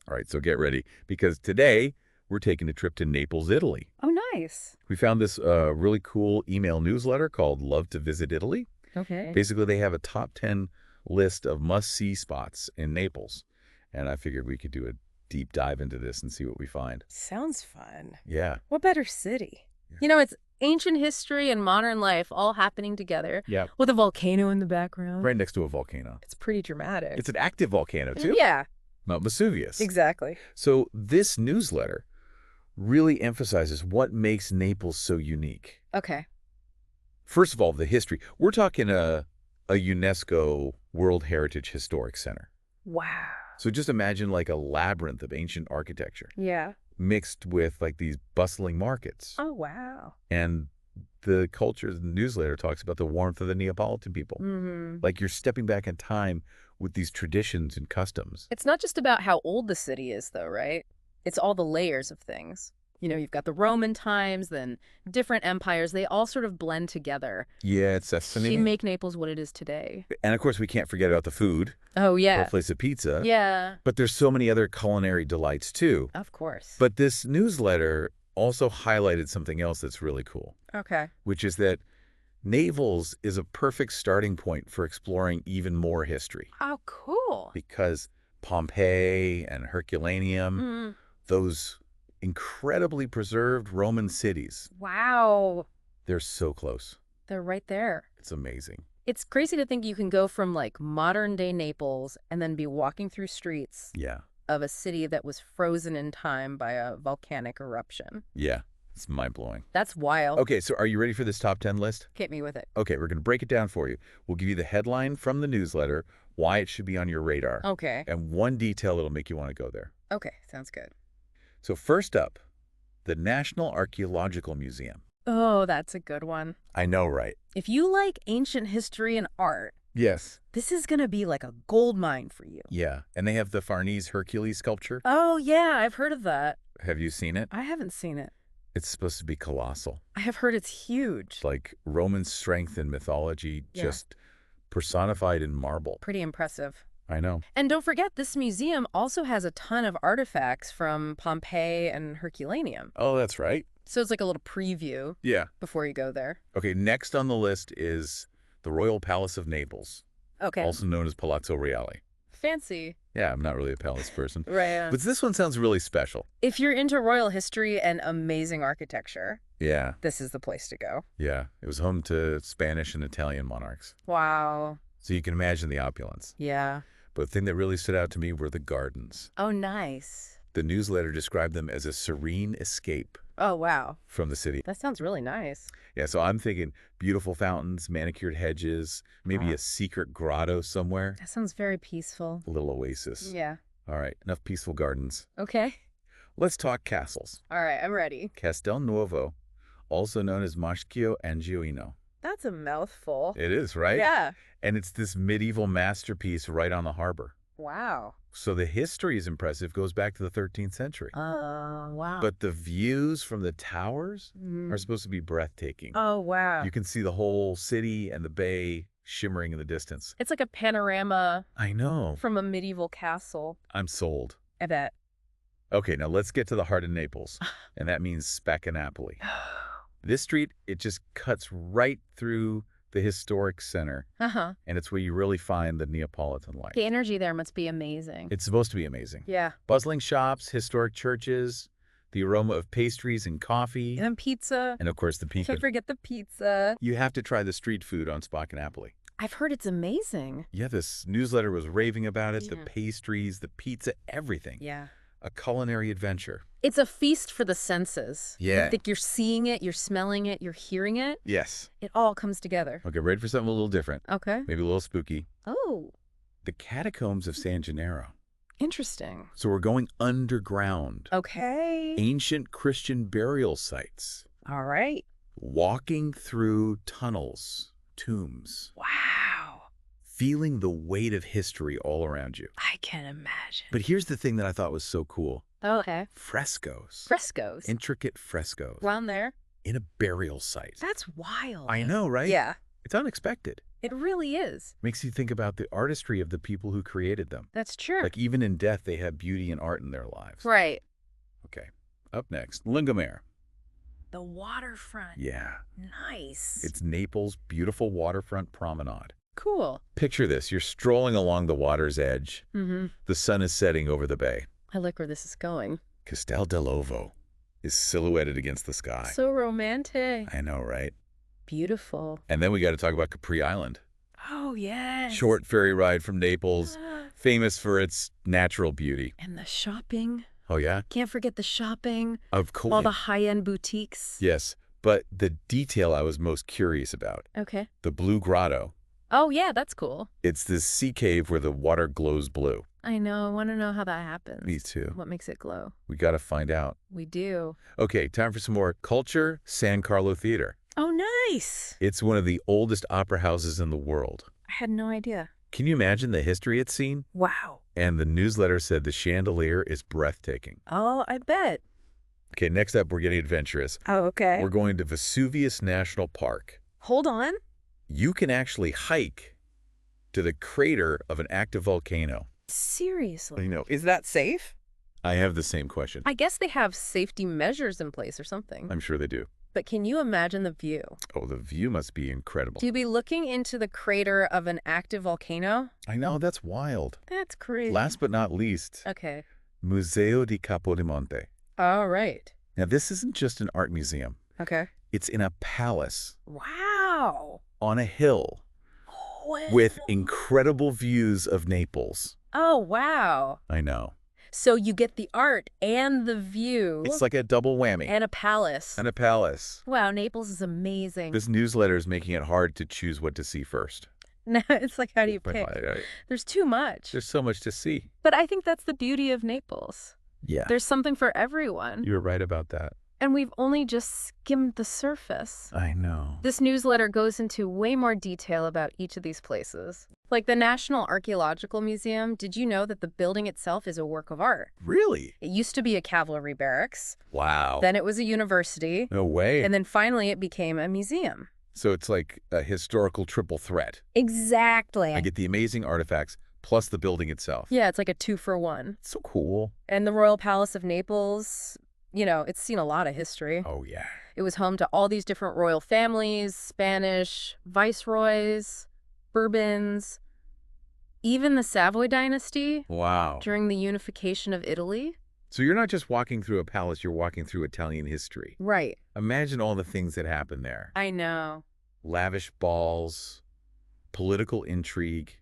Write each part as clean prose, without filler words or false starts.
All right, so get ready, because today we're taking a trip to Naples, Italy. Oh, nice. We found this really cool email newsletter called Love to Visit Italy. Okay. Basically, they have a top 10 list of must-see spots in Naples. And I figured we could do a deep dive into this and see what we find. Sounds fun. Yeah. What better city? Yeah. It's ancient history and modern life all happening together. Yeah. With a volcano in the background. Right next to a volcano. It's pretty dramatic. It's an active volcano, too. Yeah, Mount Vesuvius. exactly. So this newsletter really emphasizes what makes Naples so unique. Okay. First of all, the history. We're talking a UNESCO World Heritage Historic Center. Wow. So just imagine like a labyrinth of ancient architecture Yeah. mixed with like these bustling markets. Oh, wow. And the culture, the newsletter talks about the warmth of the Neapolitan people. Mm-hmm. Like you're stepping back in time with these traditions and customs. It's not just about how old the city is, though, right? It's all the layers of things. You've got the Roman times, then different empires. They all sort of blend together Yeah, it's to fascinating. make Naples what it is today. And of course, we can't forget about the food. Oh, yeah. Birthplace of pizza. Yeah, But there's so many other culinary delights too. of course. But this newsletter also highlighted something else that's really cool, Okay. which is that Naples is a perfect starting point for exploring even more history, Oh, cool. because Pompeii and Herculaneum, Mm, those incredibly preserved Roman cities, wow. they're so close. They're right there. It's amazing. It's crazy to think you can go from like modern day Naples and then be walking through streets Yeah. of a city that was frozen in time by a volcanic eruption. Yeah. It's mind-blowing. That's wild. Okay, so are you ready for this top 10 list? Hit me with it. Okay, we're going to break it down for you. We'll give you the headline from the newsletter, why it should be on your radar, Okay. and one detail that'll make you want to go there. Okay, sounds good. So first up, the National Archaeological Museum. Oh, that's a good one. I know, right? If you like ancient history and art, Yes. this is going to be like a gold mine for you. Yeah, and they have the Farnese Hercules sculpture. Oh, yeah, I've heard of that. Have you seen it? I haven't seen it. It's supposed to be colossal. I have heard it's huge. It's like Roman strength and mythology Yeah. just personified in marble. Pretty impressive. I know. And don't forget, this museum also has a ton of artifacts from Pompeii and Herculaneum. Oh, that's right. So it's like a little preview Yeah. before you go there. Okay, next on the list is the Royal Palace of Naples, Okay. also known as Palazzo Reale. Fancy. Yeah, I'm not really a palace person. Right. But this one sounds really special. If you're into royal history and amazing architecture, Yeah, this is the place to go. yeah. It was home to Spanish and Italian monarchs. Wow. So you can imagine the opulence. Yeah. But the thing that really stood out to me were the gardens. Oh, nice. The newsletter described them as a serene escape Oh, wow. from the city. That sounds really nice. Yeah, so I'm thinking beautiful fountains, manicured hedges, maybe Wow. a secret grotto somewhere, That sounds very peaceful. a little oasis. Yeah. All right, enough peaceful gardens. Okay. Let's talk castles. All right, I'm ready. Castel Nuovo, also known as Maschio Angioino. That's a mouthful. It is, right? Yeah. And it's this medieval masterpiece right on the harbor. Wow. So the history is impressive, goes back to the 13th century. Oh, wow. But the views from the towers Mm. are supposed to be breathtaking. Oh, wow. You can see the whole city and the bay shimmering in the distance. It's like a panorama I know. from a medieval castle. I'm sold. I bet. Okay, now let's get to the heart of Naples, and that means Spaccanapoli. This street, it just cuts right through the historic center, Uh-huh. and it's where you really find the Neapolitan life. The energy there must be amazing. It's supposed to be amazing. Yeah. Bustling shops, historic churches, the aroma of pastries and coffee, And then pizza. and of course the Can't pizza. forget the pizza. You have to try the street food on Spaccanapoli. I've heard it's amazing. Yeah, this newsletter was raving about it, the Yeah. pastries, the pizza, everything. Yeah. A culinary adventure. It's a feast for the senses. Yeah. I think you're seeing it, you're smelling it, you're hearing it. Yes. It all comes together. Okay, ready for something a little different, Okay. maybe a little spooky. Oh, The catacombs of San Gennaro. interesting. So we're going underground. Okay. Ancient Christian burial sites. All right. Walking through tunnels, tombs. Wow. Feeling the weight of history all around you. I can imagine. But here's the thing that I thought was so cool. Okay. Frescoes. Frescoes. Intricate frescoes Around there. in a burial site. That's wild. I know, right? Yeah. It's unexpected. It really is. Makes you think about the artistry of the people who created them. That's true. Like, even in death, they have beauty and art in their lives. Right. Okay. Up next, Lungomare. The waterfront. Yeah. Nice. It's Naples' beautiful waterfront promenade. cool. Picture this. You're strolling along the water's edge. Mm-hmm. The sun is setting over the bay. I like where this is going. Castel dell'Ovo is silhouetted against the sky. So romantic. I know, right? Beautiful. And then we got to talk about Capri Island. Oh, yes. Short ferry ride from Naples, Ah. famous for its natural beauty. And the shopping. Oh, yeah? Can't forget the shopping. Of course. All the high-end boutiques. Yes, but the detail I was most curious about, Okay. the Blue Grotto. Oh, yeah, that's cool. It's this sea cave where the water glows blue. I know. I want to know how that happens. Me too. What makes it glow? We got to find out. We do. Okay, time for some more culture. San Carlo Theater. Oh, nice. It's one of the oldest opera houses in the world. I had no idea. Can you imagine the history it's seen? Wow. And the newsletter said the chandelier is breathtaking. Oh, I bet. Okay, next up, we're getting adventurous. Oh, okay. We're going to Vesuvius National Park. Hold on. You can actually hike to the crater of an active volcano. Seriously. Is that safe? I have the same question. I guess they have safety measures in place or something. I'm sure they do. But can you imagine the view? Oh, the view must be incredible. To be looking into the crater of an active volcano? I know, that's wild. That's crazy. Last but not least, Okay. Museo di Capodimonte. All right. Now, this isn't just an art museum. Okay. It's in a palace Wow. on a hill with incredible views of Naples. Oh, wow. I know. So you get the art and the view. It's like a double whammy. And a palace. And a palace. Wow, Naples is amazing. This newsletter is making it hard to choose what to see first. No, it's like, how do you But pick? There's too much. There's so much to see. But I think that's the beauty of Naples. Yeah. There's something for everyone. You were right about that. And we've only just skimmed the surface. I know. This newsletter goes into way more detail about each of these places. Like the National Archaeological Museum, did you know that the building itself is a work of art? Really? It used to be a cavalry barracks, Wow. then it was a university, No way. and then finally it became a museum. So it's like a historical triple threat. Exactly. I get the amazing artifacts plus the building itself. Yeah, it's like a 2-for-1. It's so cool. And the Royal Palace of Naples, it's seen a lot of history. Oh, yeah. It was home to all these different royal families, Spanish viceroys, Bourbons, even the Savoy dynasty Wow. during the unification of Italy. So you're not just walking through a palace, you're walking through Italian history. Right. Imagine all the things that happened there. I know. Lavish balls, political intrigue,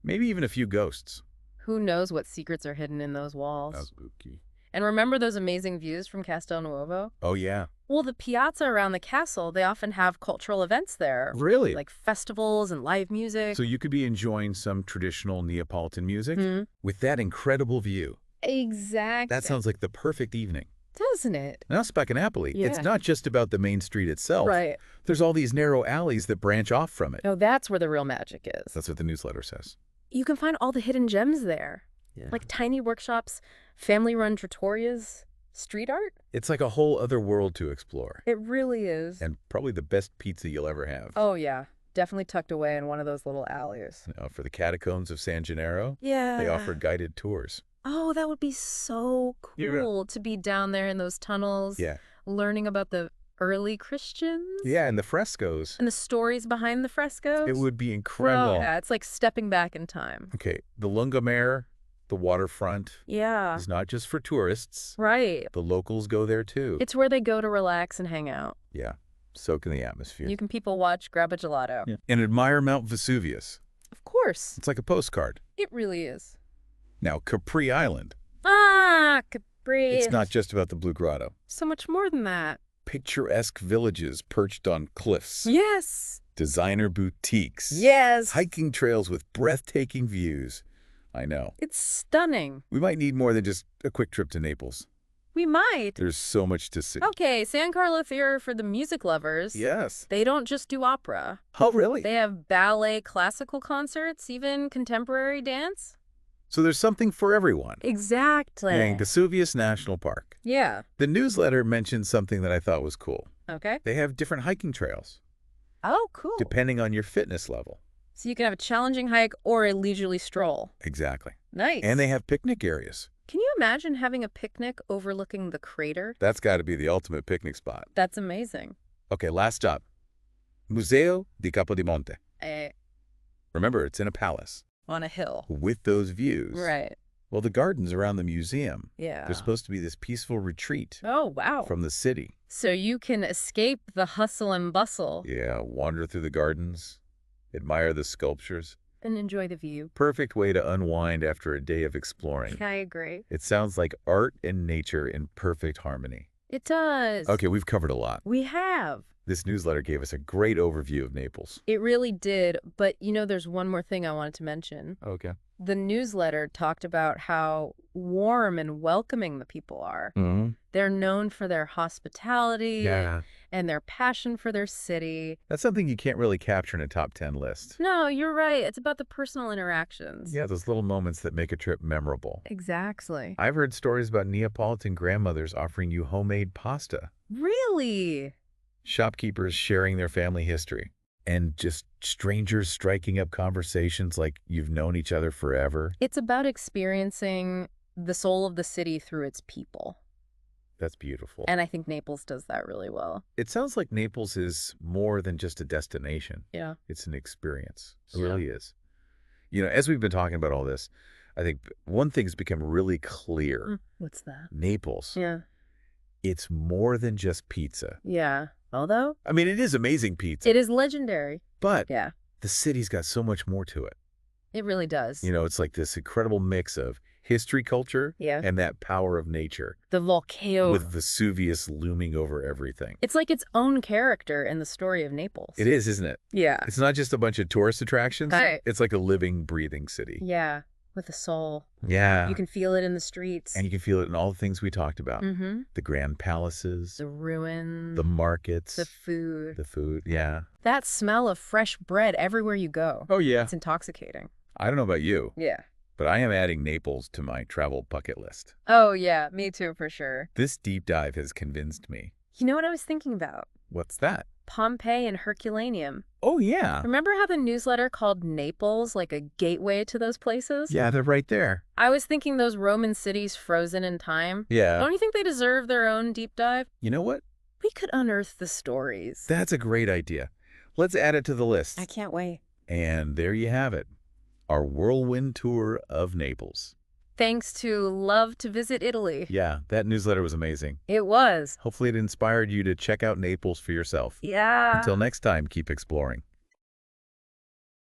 maybe even a few ghosts. Who knows what secrets are hidden in those walls? That's spooky. And remember those amazing views from Castel Nuovo? Oh, yeah. Well, the piazza around the castle, they often have cultural events there. Really? Like festivals and live music. So you could be enjoying some traditional Neapolitan music Hmm. with that incredible view. Exactly. That sounds like the perfect evening. Doesn't it? Now, Spaccanapoli, it's Yeah. not just about the main street itself. Right. There's all these narrow alleys that branch off from it. No, that's where the real magic is. That's what the newsletter says. You can find all the hidden gems there. Yeah. Like tiny workshops, family-run trattorias, street art. It's like a whole other world to explore. It really is. And probably the best pizza you'll ever have. Oh, yeah. Definitely tucked away in one of those little alleys. For the catacombs of San Gennaro, Yeah. they offer guided tours. Oh, that would be so Yeah. cool to be down there in those tunnels, Yeah. learning about the early Christians. Yeah, and the frescoes. And the stories behind the frescoes. It would be incredible. Oh, yeah, it's like stepping back in time. Okay, the Lungomare, the waterfront, Yeah. is not just for tourists. Right. The locals go there too. It's where they go to relax and hang out. Yeah, soak in the atmosphere. You can people watch, grab a gelato. Yeah. And admire Mount Vesuvius. Of course. It's like a postcard. It really is. Now, Capri Island. Ah, Capri. It's not just about the Blue Grotto. So much more than that. Picturesque villages perched on cliffs. Yes. Designer boutiques. Yes. Hiking trails with breathtaking views. I know. It's stunning. We might need more than just a quick trip to Naples. We might. There's so much to see. Okay, San Carlo Theater for the music lovers. Yes. They don't just do opera. Oh, really? They have ballet, classical concerts, even contemporary dance. So there's something for everyone. Exactly. And Vesuvius National Park. Yeah. The newsletter mentioned something that I thought was cool. Okay. They have different hiking trails. Oh, cool. depending on your fitness level. So you can have a challenging hike or a leisurely stroll. Exactly. And Nice. they have picnic areas. Can you imagine having a picnic overlooking the crater? That's got to be the ultimate picnic spot. That's amazing. Okay, last stop. Museo di Capodimonte. Eh, Remember, it's in a palace on a hill. with those views. Right. Well, the gardens around the museum, Yeah. they're supposed to be this peaceful retreat Oh, wow. from the city. So you can escape the hustle and bustle Yeah, wander through the gardens, admire the sculptures. and enjoy the view. Perfect way to unwind after a day of exploring. I agree. It sounds like art and nature in perfect harmony. It does. Okay, we've covered a lot. We have. This newsletter gave us a great overview of Naples. It really did. But, there's one more thing I wanted to mention. Okay. The newsletter talked about how warm and welcoming the people are. Mm-hmm. They're known for their hospitality Yeah. and their passion for their city. That's something you can't really capture in a top 10 list. No, you're right. It's about the personal interactions. Yeah, those little moments that make a trip memorable. Exactly. I've heard stories about Neapolitan grandmothers offering you homemade pasta, Really? shopkeepers sharing their family history, and just strangers striking up conversations like you've known each other forever. It's about experiencing the soul of the city through its people. That's beautiful. And I think Naples does that really well. It sounds like Naples is more than just a destination. Yeah. It's an experience. It Yeah. really is. As we've been talking about all this, I think one thing's become really clear. What's that? Naples, Yeah. it's more than just pizza. Yeah. Although, I mean, it is amazing pizza, it is legendary. but Yeah. the city's got so much more to it. It really does. It's like this incredible mix of history, culture, Yeah. and that power of nature, The volcano. with Vesuvius looming over everything. It's like its own character in the story of Naples. It is, isn't it? Yeah. It's not just a bunch of tourist attractions. Right. It's like a living, breathing city. Yeah. With a soul. Yeah. You can feel it in the streets. And you can feel it in all the things we talked about. Mm-hmm. The grand palaces, The ruins. the markets, The food. the food. Yeah. That smell of fresh bread everywhere you go. Oh, yeah. It's intoxicating. I don't know about you, Yeah. but I am adding Naples to my travel bucket list. Oh, yeah. Me too, for sure. This deep dive has convinced me. You know what I was thinking about? What's that? Pompeii and Herculaneum. Oh, yeah. Remember how the newsletter called Naples like a gateway to those places? Yeah, they're right there. I was thinking those Roman cities frozen in time. Yeah. Don't you think they deserve their own deep dive? You know what? We could unearth the stories. That's a great idea. Let's add it to the list. I can't wait. And there you have it. Our whirlwind tour of Naples. Thanks to Love to Visit Italy. Yeah, that newsletter was amazing. It was. Hopefully it inspired you to check out Naples for yourself. Yeah. Until next time, keep exploring.